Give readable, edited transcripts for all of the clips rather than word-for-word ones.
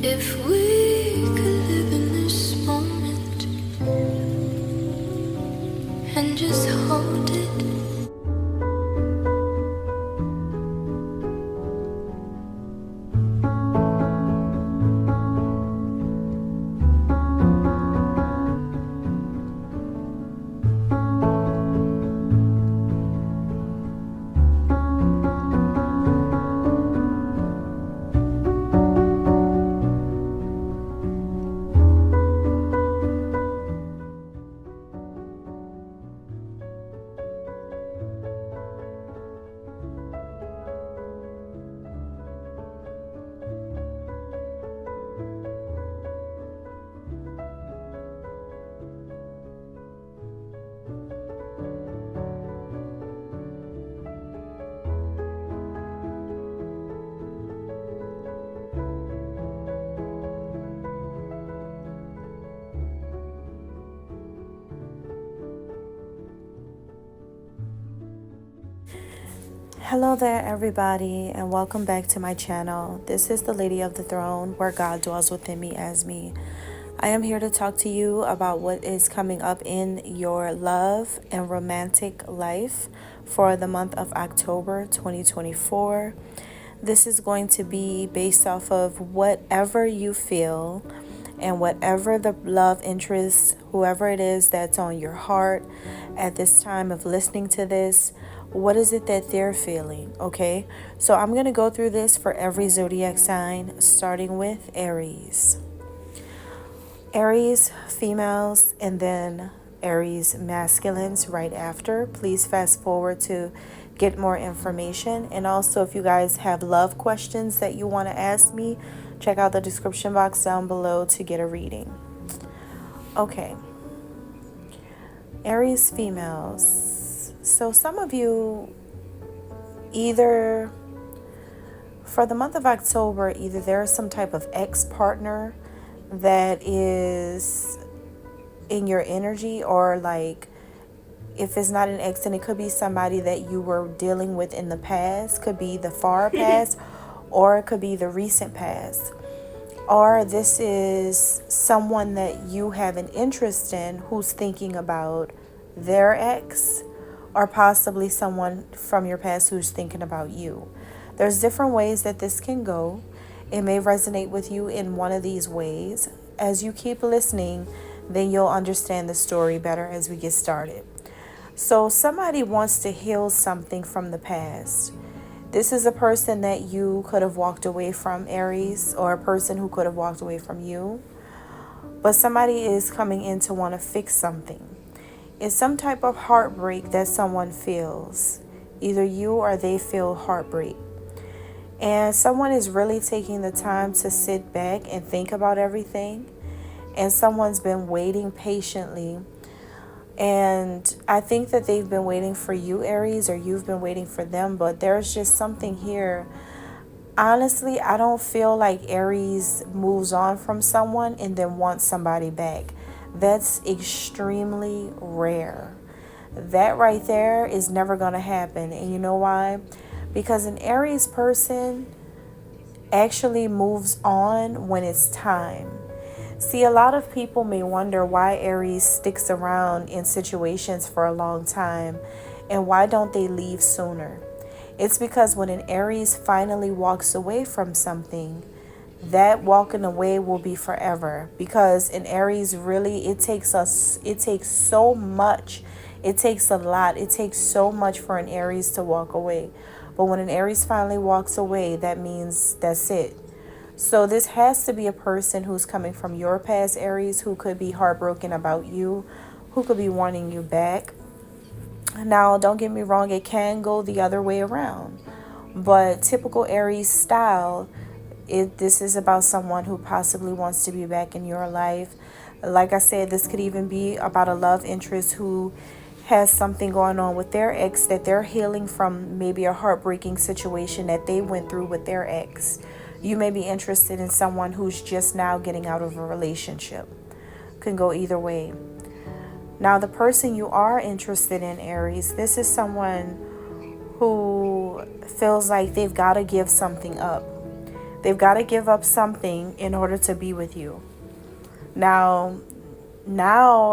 If we could live in this moment and just hold it. Hello there everybody, and welcome back to my channel. This is the Lady of the Throne, where God dwells within me as me. I am here to talk to you about what is coming up in your love and romantic life for the month of October 2024. This is going to be based off of whatever you feel and whatever the love interest, whoever it is that's on your heart at this time of listening to this. What is it that they're feeling? Okay, so I'm going to go through this for every zodiac sign, starting with Aries. Aries females and then Aries masculines right after. Please fast forward to get more information. And also, if you guys have love questions that you want to ask me, check out the description box down below to get a reading. Okay, Aries females. So some of you, either for the month of October, either there's some type of ex-partner that is in your energy, or like if it's not an ex, then it could be somebody that you were dealing with in the past. Could be the far past or it could be the recent past. Or this is someone that you have an interest in who's thinking about their ex, or possibly someone from your past who's thinking about you. There's different ways that this can go. It may resonate with you in one of these ways. As you keep listening, then you'll understand the story better as we get started. So somebody wants to heal something from the past. This is a person that you could have walked away from, Aries, or a person who could have walked away from you. But somebody is coming in to want to fix something. It's some type of heartbreak that someone feels. Either you or they feel heartbreak. And someone is really taking the time to sit back and think about everything. And someone's been waiting patiently. And I think that they've been waiting for you, Aries, or you've been waiting for them. But there's just something here. Honestly, I don't feel like Aries moves on from someone and then wants somebody back. That's extremely rare. That right there is never going to happen. And you know why? Because an Aries person actually moves on when it's time. See, a lot of people may wonder why Aries sticks around in situations for a long time and why don't they leave sooner. It's because when an Aries finally walks away from something, that walking away will be forever. Because in Aries, really, it takes so much. It takes a lot. It takes so much for an Aries to walk away. But when an Aries finally walks away, that means that's it. So this has to be a person who's coming from your past, Aries, who could be heartbroken about you, who could be wanting you back. Now, don't get me wrong, it can go the other way around. But typical Aries style, this is about someone who possibly wants to be back in your life. Like I said, this could even be about a love interest who has something going on with their ex that they're healing from, maybe a heartbreaking situation that they went through with their ex. You may be interested in someone who's just now getting out of a relationship. Can go either way. Now, the person you are interested in, Aries, this is someone who feels like they've got to give something up. They've got to give up something in order to be with you. Now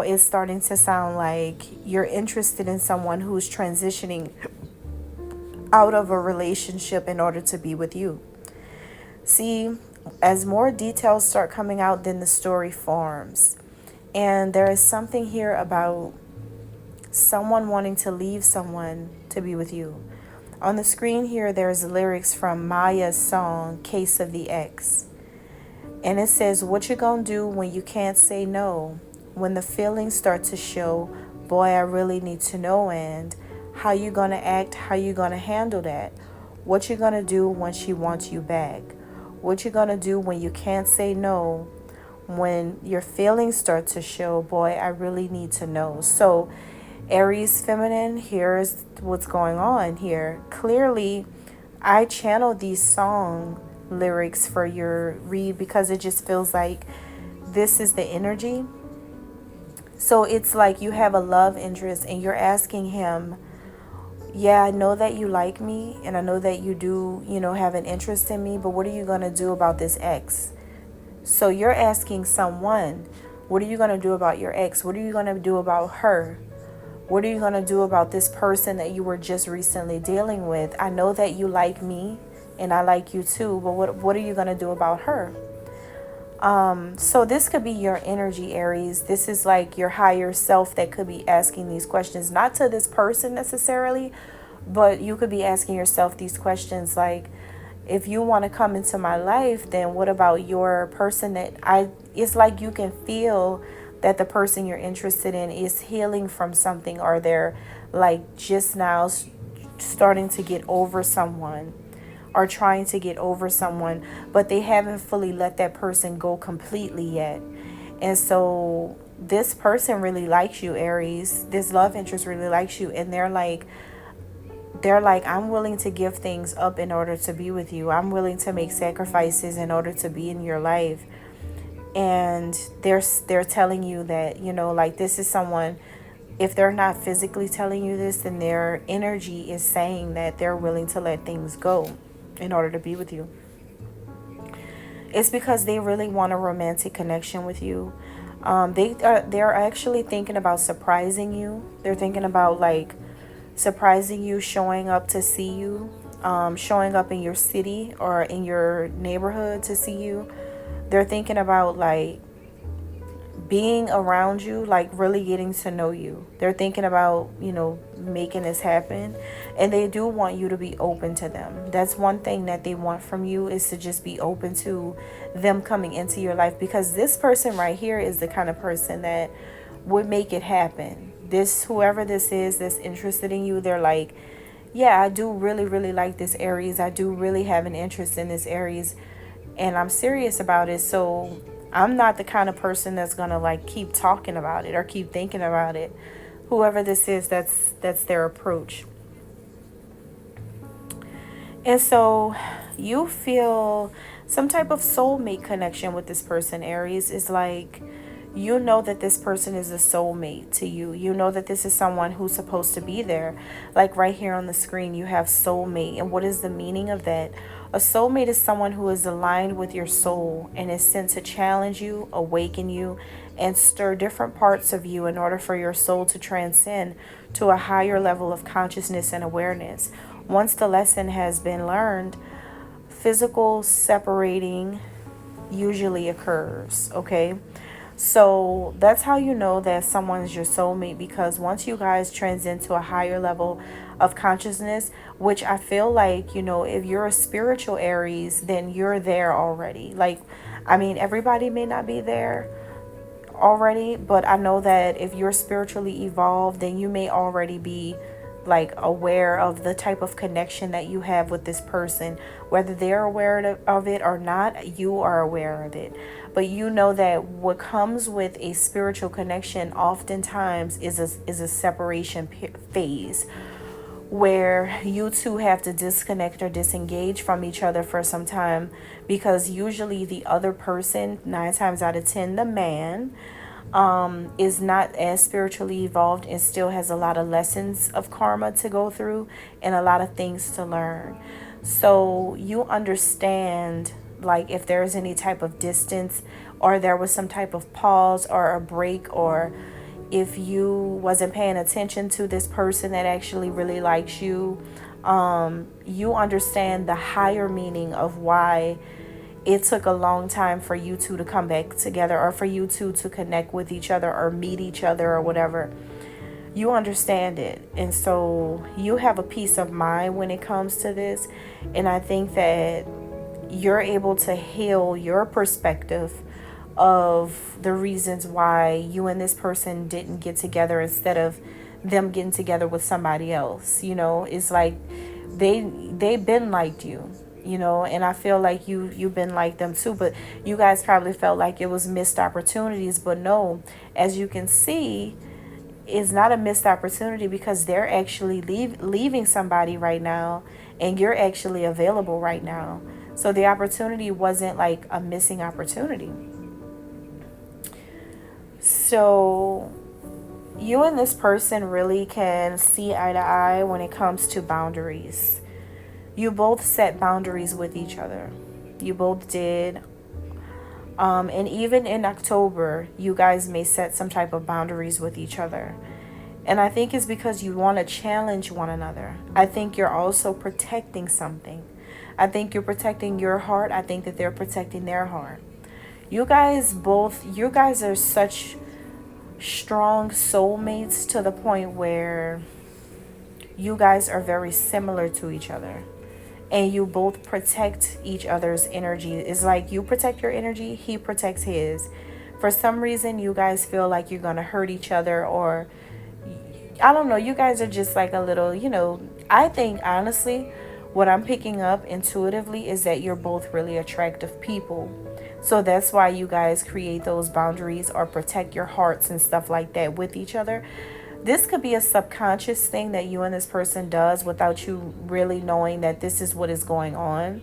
it's starting to sound like you're interested in someone who's transitioning out of a relationship in order to be with you. See, as more details start coming out, then the story forms. And there is something here about someone wanting to leave someone to be with you. On the screen here, there's lyrics from Maya's song, Case of the Ex. And it says, what you gonna do when you can't say no? When the feelings start to show, boy, I really need to know. And how you gonna act? How you gonna handle that? What you gonna do when she wants you back? What you gonna do when you can't say no? When your feelings start to show, boy, I really need to know. So Aries feminine, here's what's going on here. Clearly, I channeled these song lyrics for your read because it just feels like this is the energy. So it's like you have a love interest and you're asking him, yeah, I know that you like me and I know that you do, have an interest in me, but what are you going to do about this ex? So you're asking someone, what are you going to do about your ex? What are you going to do about her? What are you going to do about this person that you were just recently dealing with? I know that you like me and I like you too, but what are you going to do about her? So this could be your energy, Aries. This is like your higher self that could be asking these questions, not to this person necessarily, but you could be asking yourself these questions like, if you want to come into my life, then what about your person it's like you can feel that the person you're interested in is healing from something, or they're like just now starting to get over someone or trying to get over someone, but they haven't fully let that person go completely yet. And so this person really likes you, Aries. This love interest really likes you, and they're like, I'm willing to give things up in order to be with you. I'm willing to make sacrifices in order to be in your life. And they're telling you that, like this is someone, if they're not physically telling you this, then their energy is saying that they're willing to let things go in order to be with you. It's because they really want a romantic connection with you. They're actually thinking about surprising you. They're thinking about like surprising you, showing up to see you, showing up in your city or in your neighborhood to see you. They're thinking about like being around you, like really getting to know you. They're thinking about, making this happen. And they do want you to be open to them. That's one thing that they want from you, is to just be open to them coming into your life. Because this person right here is the kind of person that would make it happen. Whoever this is that's interested in you, they're like, yeah, I do really, really like this Aries. I do really have an interest in this Aries. And I'm serious about it. So I'm not the kind of person that's going to like keep talking about it or keep thinking about it. Whoever this is, that's their approach. And so you feel some type of soulmate connection with this person, Aries. Is like, you know that this person is a soulmate to you. You know that this is someone who's supposed to be there. Like right here on the screen, you have soulmate. And what is the meaning of that? A soulmate is someone who is aligned with your soul and is sent to challenge you, awaken you, and stir different parts of you in order for your soul to transcend to a higher level of consciousness and awareness. Once the lesson has been learned, physical separating usually occurs, okay? So that's how you know that someone is your soulmate, because once you guys transcend to a higher level of consciousness, which I feel like, if you're a spiritual Aries, then you're there already. Like, I mean, everybody may not be there already, but I know that if you're spiritually evolved, then you may already be like aware of the type of connection that you have with this person. Whether they're aware of it or not, you are aware of it. But you know that what comes with a spiritual connection oftentimes is a separation phase, where you two have to disconnect or disengage from each other for some time, because usually the other person, 9 times out of 10, the man, is not as spiritually evolved and still has a lot of lessons of karma to go through and a lot of things to learn. So you understand like if there's any type of distance, or there was some type of pause or a break, or if you wasn't paying attention to this person that actually really likes you, you understand the higher meaning of why it took a long time for you two to come back together, or for you two to connect with each other or meet each other or whatever. You understand it. And so you have a peace of mind when it comes to this. And I think that you're able to heal your perspective of the reasons why you and this person didn't get together instead of them getting together with somebody else. You know, it's like they've been liked you, you know, and I feel like you've been like them too, but you guys probably felt like it was missed opportunities. But no, as you can see, it's not a missed opportunity, because they're actually leaving somebody right now, and you're actually available right now. So the opportunity wasn't like a missing opportunity. So you and this person really can see eye to eye when it comes to boundaries. You both set boundaries with each other. You both did. And even in October, you guys may set some type of boundaries with each other. And I think it's because you want to challenge one another. I think you're also protecting something. I think you're protecting your heart. I think that they're protecting their heart. You guys are such strong soulmates, to the point where you guys are very similar to each other. And you both protect each other's energy. It's like you protect your energy, he protects his. For some reason, you guys feel like you're going to hurt each other, or I don't know, you guys are just like a little, you know, I think honestly, what I'm picking up intuitively is that you're both really attractive people. So that's why you guys create those boundaries or protect your hearts and stuff like that with each other. This could be a subconscious thing that you and this person does without you really knowing that this is what is going on.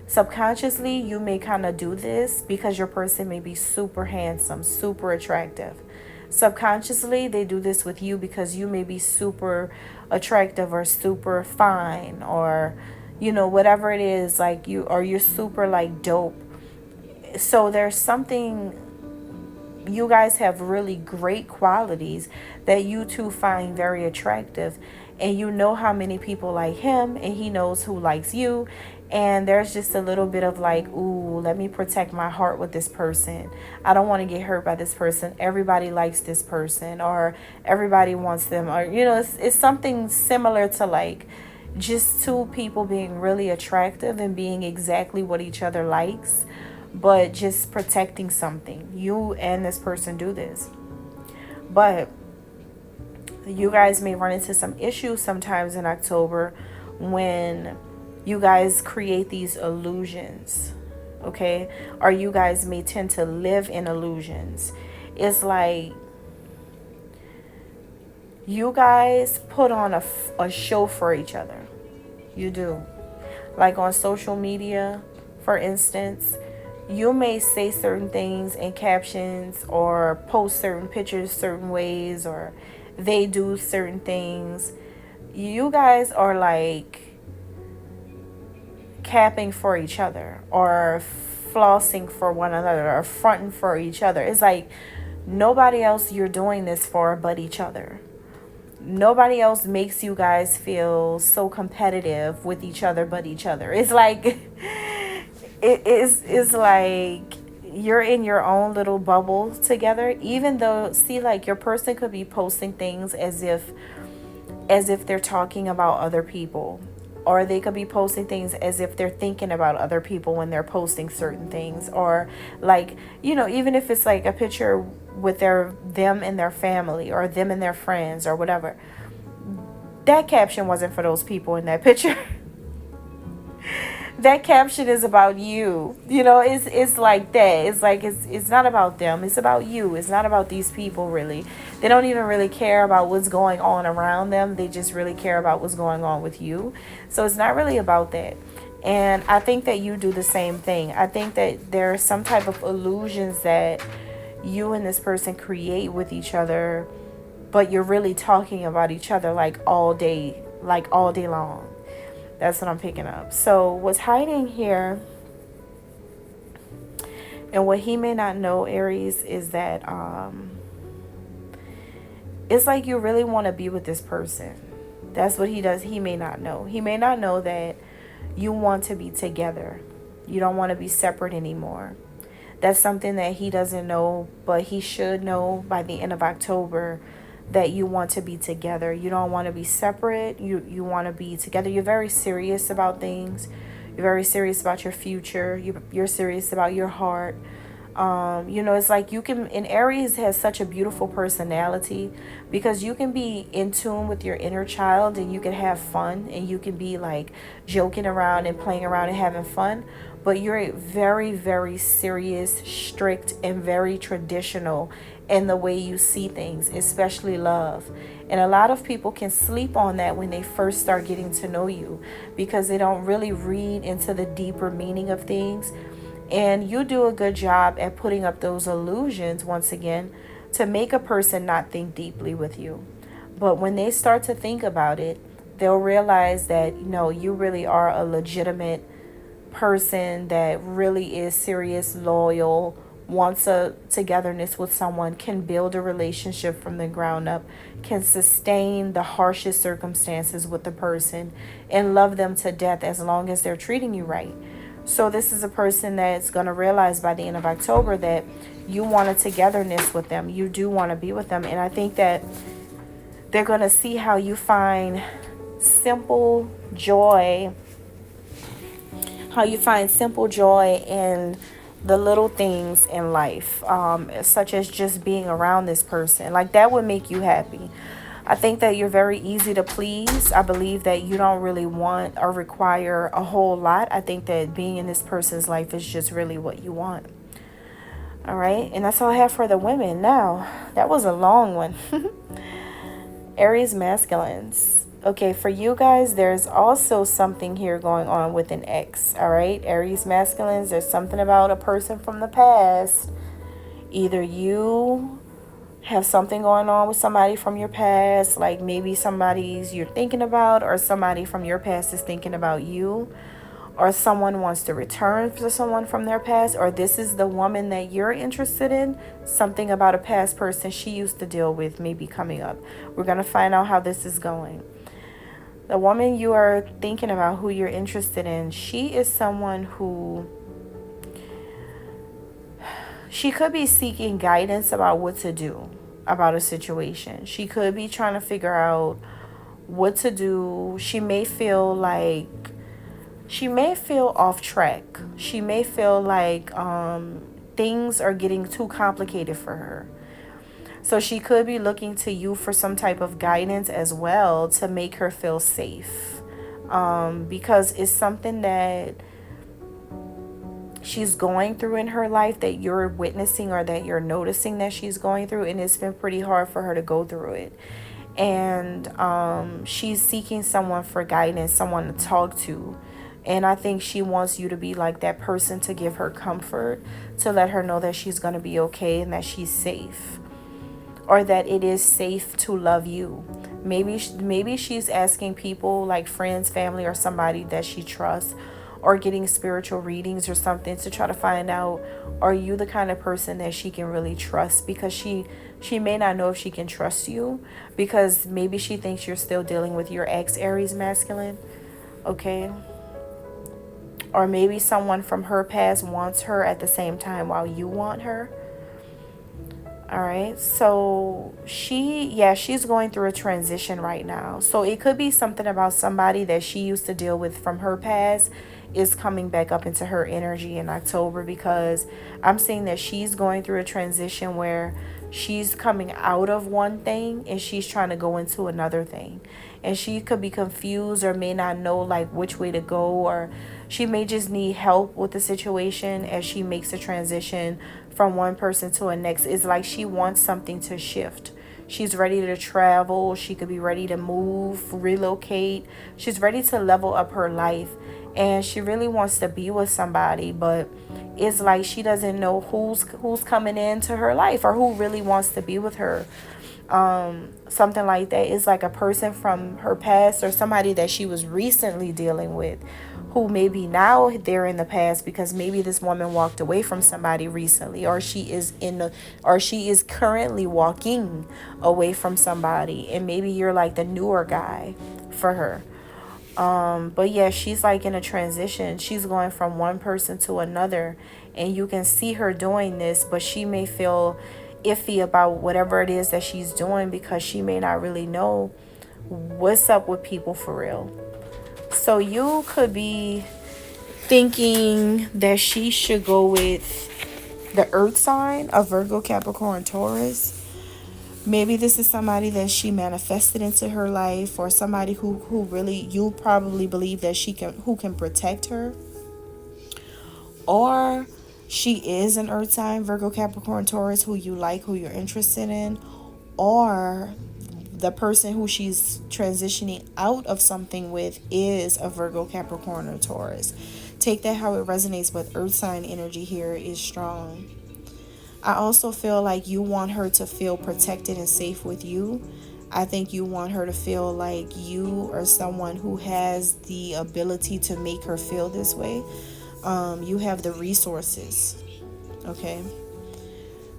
Subconsciously, you may kind of do this because your person may be super handsome, super attractive. Subconsciously, they do this with you because you may be super attractive or super fine, or, you know, whatever it is, like you're super like dope. So there's something, you guys have really great qualities that you two find very attractive, and you know how many people like him, and he knows who likes you. And there's just a little bit of like, ooh, let me protect my heart with this person. I don't want to get hurt by this person. Everybody likes this person, or everybody wants them, or, you know, it's something similar to like just two people being really attractive and being exactly what each other likes, but just protecting something. You and this person do this. But you guys may run into some issues sometimes in October when you guys create these illusions, okay? Or you guys may tend to live in illusions. It's like you guys put on a show for each other. You do. Like on social media, for instance, you may say certain things in captions or post certain pictures certain ways, or they do certain things. You guys are like capping for each other, or flossing for one another, or fronting for each other. It's like nobody else you're doing this for but each other. Nobody else makes you guys feel so competitive with each other but each other. It's like it's like you're in your own little bubble together, even though, see, like your person could be posting things as if they're talking about other people, or they could be posting things as if they're thinking about other people when they're posting certain things, or like, you know, even if it's like a picture with them and their family, or them and their friends, or whatever, that caption wasn't for those people in that picture. That caption is about you. You know, it's like that. It's like it's not about them. It's about you. It's not about these people, really. They don't even really care about what's going on around them. They just really care about what's going on with you. So it's not really about that. And I think that you do the same thing. I think that there are some type of illusions that you and this person create with each other, but you're really talking about each other like all day long. That's what I'm picking up. So what's hiding here And what he may not know, Aries, is that it's like you really want to be with this person. That's what he does. He may not know. He may not know that you want to be together. You don't want to be separate anymore. That's something that he doesn't know, but he should know by the end of October, that you want to be together. You don't want to be separate. You want to be together. You're very serious about things. You're very serious about your future. You're serious about your heart. It's like you can, and Aries has such a beautiful personality because you can be in tune with your inner child and you can have fun and you can be like joking around and playing around and having fun. But you're very, very serious, strict, and very traditional in the way you see things, especially love. And a lot of people can sleep on that when they first start getting to know you because they don't really read into the deeper meaning of things. And you do a good job at putting up those illusions, once again, to make a person not think deeply with you. But when they start to think about it, they'll realize that, you really are a legitimate person that really is serious, loyal, wants a togetherness with someone, can build a relationship from the ground up, can sustain the harshest circumstances with the person, and love them to death as long as they're treating you right. So this is a person that's going to realize by the end of October that you want a togetherness with them. You do want to be with them. And I think that they're going to see how you find simple joy, in the little things in life, such as just being around this person. Like that would make you happy. I think that you're very easy to please. I believe that you don't really want or require a whole lot. I think that being in this person's life is just really what you want. All right. And that's all I have for the women. Now, that was a long one. Aries masculines. Okay, for you guys, there's also something here going on with an ex. All right. Aries masculines, there's something about a person from the past. Either you have something going on with somebody from your past, like maybe somebody's you're thinking about, or somebody from your past is thinking about you, or someone wants to return to someone from their past, or this is the woman that you're interested in. Something about a past person she used to deal with may be coming up. We're going to find out how this is going. The woman you are thinking about, who you're interested in, she is someone who, she could be seeking guidance about what to do about a situation. She could be trying to figure out what to do. She may feel off track. She may feel like things are getting too complicated for her. So she could be looking to you for some type of guidance as well to make her feel safe. Because it's something that she's going through in her life that you're witnessing, or that you're noticing that she's going through, and it's been pretty hard for her to go through it. And she's seeking someone for guidance, someone to talk to. And I think she wants you to be like that person to give her comfort, to let her know that she's going to be okay and that she's safe, or that it is safe to love you. Maybe she's asking people like friends, family, or somebody that she trusts, or getting spiritual readings or something to try to find out, are you the kind of person that she can really trust? Because she may not know if she can trust you, because maybe she thinks you're still dealing with your ex, Aries masculine. Okay. Or maybe someone from her past wants her at the same time while you want her. All right. So she's going through a transition right now. So it could be something about somebody that she used to deal with from her past is coming back up into her energy in October, because I'm seeing that she's going through a transition where she's coming out of one thing and she's trying to go into another thing. And she could be confused or may not know like which way to go, or she may just need help with the situation as she makes a transition from one person to a next. It's like she wants something to shift. She's ready to travel. She could be ready to move, relocate. She's ready to level up her life. And she really wants to be with somebody, but it's like she doesn't know who's coming into her life or who really wants to be with her. Something like that. It's like a person from her past or somebody that she was recently dealing with, who maybe now they're in the past because maybe this woman walked away from somebody recently, or she is currently walking away from somebody, and maybe you're like the newer guy for her. But yeah, she's like in a transition. She's going from one person to another, and you can see her doing this, but she may feel iffy about whatever it is that she's doing because she may not really know what's up with people for real. So you could be thinking that she should go with the earth sign of Virgo, Capricorn, Taurus. Maybe this is somebody that she manifested into her life, or somebody who really, you probably believe that who can protect her. Or she is an earth sign, Virgo, Capricorn, Taurus, who you like, who you're interested in. Or the person who she's transitioning out of something with is a Virgo, Capricorn, or Taurus. Take that how it resonates, but earth sign energy here is strong. I also feel like you want her to feel protected and safe with you. I think you want her to feel like you are someone who has the ability to make her feel this way. You have the resources. Okay.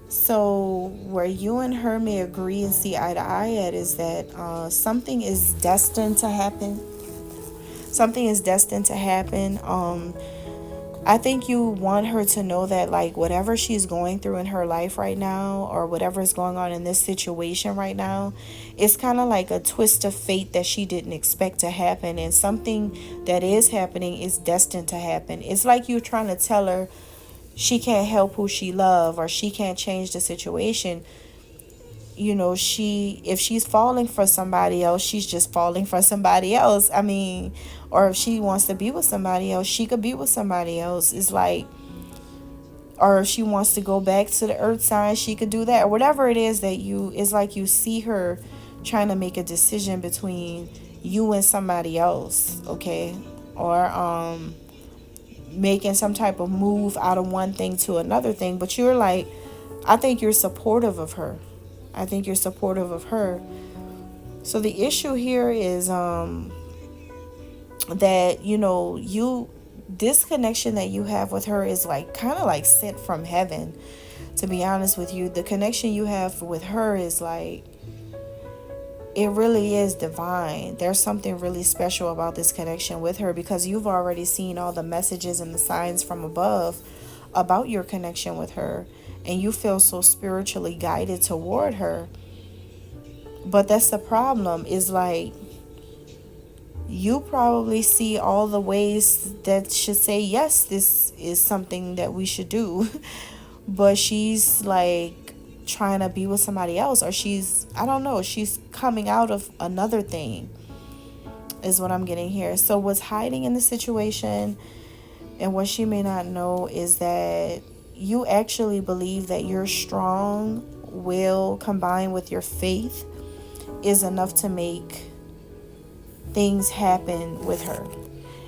So where you and her may agree and see eye to eye at is that something is destined to happen. Something is destined to happen. I think you want her to know that, like, whatever she's going through in her life right now, or whatever is going on in this situation right now, it's kind of like a twist of fate that she didn't expect to happen. And something that is happening is destined to happen. It's like you're trying to tell her she can't help who she loves, or she can't change the situation. You know, if she's falling for somebody else, she's just falling for somebody else. I mean, or if she wants to be with somebody else, she could be with somebody else. It's like, or if she wants to go back to the earth sign, she could do that. Or whatever it is that it's like you see her trying to make a decision between you and somebody else, okay? Or making some type of move out of one thing to another thing. But you're like, I think you're supportive of her. I think you're supportive of her. So the issue here is that, this connection that you have with her is like kind of like sent from heaven. To be honest with you, the connection you have with her is like, it really is divine. There's something really special about this connection with her, because you've already seen all the messages and the signs from above about your connection with her, and you feel so spiritually guided toward her. But that's the problem, is like, you probably see all the ways that should say, yes, this is something that we should do. But she's like trying to be with somebody else, or I don't know, she's coming out of another thing, is what I'm getting here. So what's hiding in the situation, and what she may not know, is that you actually believe that your strong will combined with your faith is enough to make things happen with her.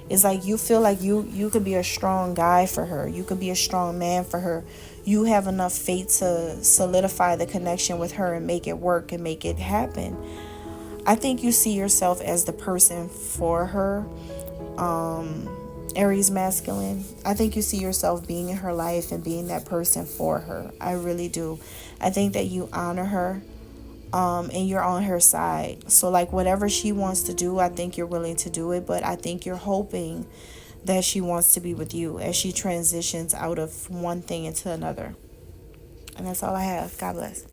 It's like you feel like you could be a strong guy for her. You could be a strong man for her. You have enough faith to solidify the connection with her and make it work and make it happen. I think you see yourself as the person for her. Aries masculine. I think you see yourself being in her life and being that person for her. I really do. I think that you honor her. And you're on her side. So like whatever she wants to do, I think you're willing to do it. But I think you're hoping that she wants to be with you as she transitions out of one thing into another. And that's all I have. God bless.